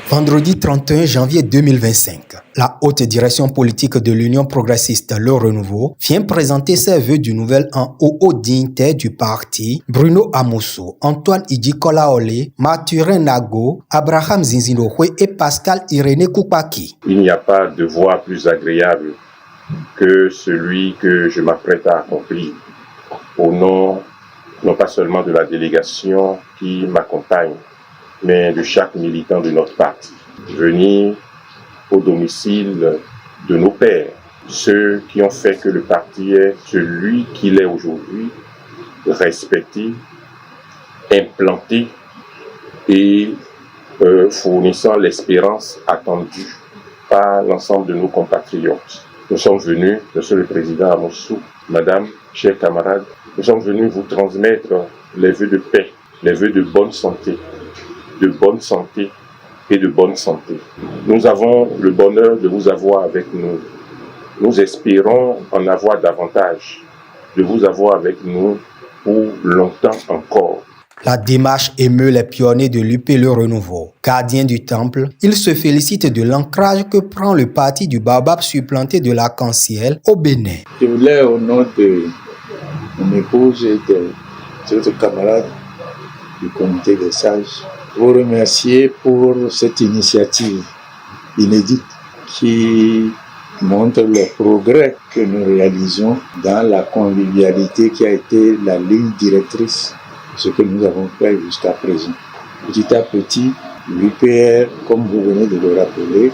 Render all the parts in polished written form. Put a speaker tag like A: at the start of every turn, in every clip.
A: Vendredi 31 janvier 2025, la haute direction politique de l'Union progressiste Le Renouveau vient présenter ses vœux du nouvel an aux hauts dignitaires du parti Bruno Amosso, Antoine Idjikolaole, Mathurin Nago, Abraham Zinzinohwe et Pascal Irénée Koupaki.
B: Il n'y a pas de voie plus agréable que celui que je m'apprête à accomplir au nom non pas seulement de la délégation qui m'accompagne, mais de chaque militant de notre parti. Venir au domicile de nos pères, ceux qui ont fait que le parti est celui qu'il est aujourd'hui, respecté, implanté et fournissant l'espérance attendue par l'ensemble de nos compatriotes. Nous sommes venus, Monsieur le Président Amosso, Madame, chers camarades, nous sommes venus vous transmettre les vœux de paix, les vœux de bonne santé et de bonne santé. Nous avons le bonheur de vous avoir avec nous. Nous espérons en avoir davantage, de vous avoir avec nous pour longtemps encore.
A: La démarche émeut les pionniers de l'UP Le Renouveau. Gardien du temple, il se félicite de l'ancrage que prend le parti du Baobab supplanté de l'arc-en-ciel au Bénin.
C: Je voulais, au nom de mon épouse et des autres camarades du comité des sages, vous remercier pour cette initiative inédite qui montre le progrès que nous réalisons dans la convivialité qui a été la ligne directrice de ce que nous avons fait jusqu'à présent. Petit à petit, l'UPR, comme vous venez de le rappeler,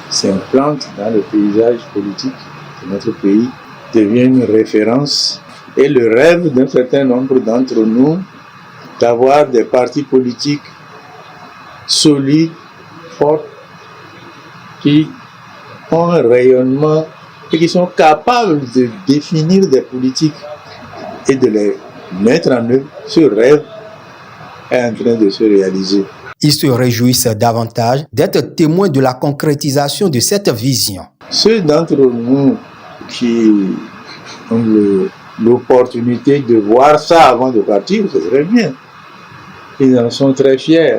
C: s'implante dans le paysage politique de notre pays, devient une référence et le rêve d'un certain nombre d'entre nous d'avoir des partis politiques solides, forts, qui ont un rayonnement et qui sont capables de définir des politiques et de les mettre en œuvre. Ce rêve est en train de se réaliser.
A: Ils se réjouissent davantage d'être témoins de la concrétisation de cette vision.
C: Ceux d'entre nous qui ont l'opportunité de voir ça avant de partir, c'est très bien. Ils en sont très fiers.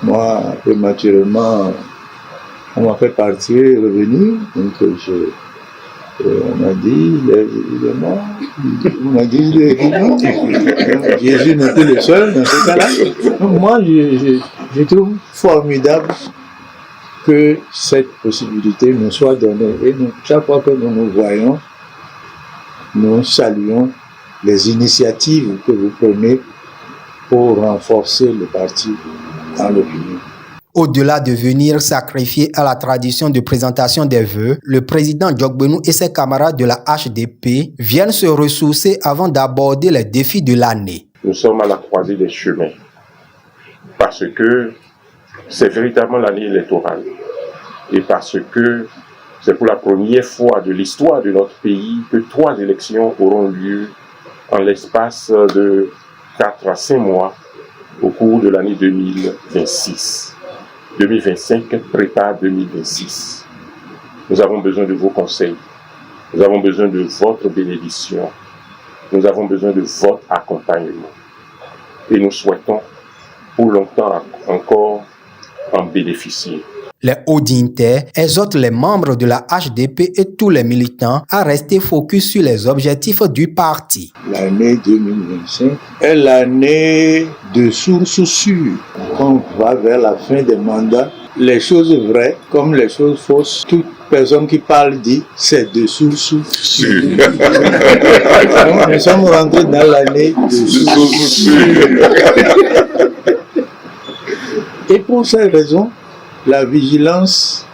C: Moi, prématurément, on m'a fait partir et revenir. Donc, on m'a dit, il est mort. On m'a dit, il est vivant. Jésus n'est plus le seul dans ce cas-là. Moi, je trouve formidable que cette possibilité nous soit donnée. Et nous, chaque fois que nous nous voyons, nous saluons les initiatives que vous prenez pour renforcer le parti dans l'opinion.
A: Au-delà de venir sacrifier à la tradition de présentation des vœux, le président Djokbenou et ses camarades de la HDP viennent se ressourcer avant d'aborder les défis de l'année.
B: Nous sommes à la croisée des chemins parce que c'est véritablement l'année électorale et parce que c'est pour la première fois de l'histoire de notre pays que 3 élections auront lieu en l'espace de 4 à 5 mois au cours de l'année 2026. 2025 prépare 2026. Nous avons besoin de vos conseils. Nous avons besoin de votre bénédiction. Nous avons besoin de votre accompagnement. Et nous souhaitons pour longtemps encore en bénéficier.
A: Les hauts dignitaires exhortent les membres de la HDP et tous les militants à rester focus sur les objectifs du parti.
C: L'année 2025 est l'année de sources sûres. Quand on va vers la fin des mandats, les choses vraies comme les choses fausses, toute personne qui parle dit c'est de sources sûres. Nous sommes rentrés dans l'année de sources sûres. Et pour cette raison, la vigilance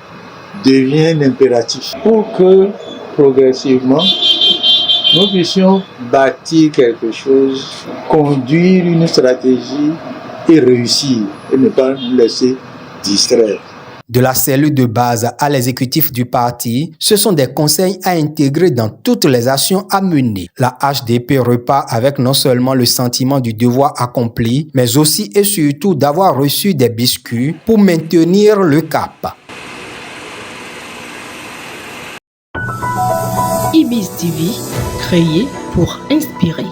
C: devient un impératif pour que progressivement nous puissions bâtir quelque chose, conduire une stratégie et réussir et ne pas nous laisser distraire.
A: De la cellule de base à l'exécutif du parti, ce sont des conseils à intégrer dans toutes les actions à mener. La HDP repart avec non seulement le sentiment du devoir accompli, mais aussi et surtout d'avoir reçu des biscuits pour maintenir le cap.
D: Ibis TV, créé pour inspirer.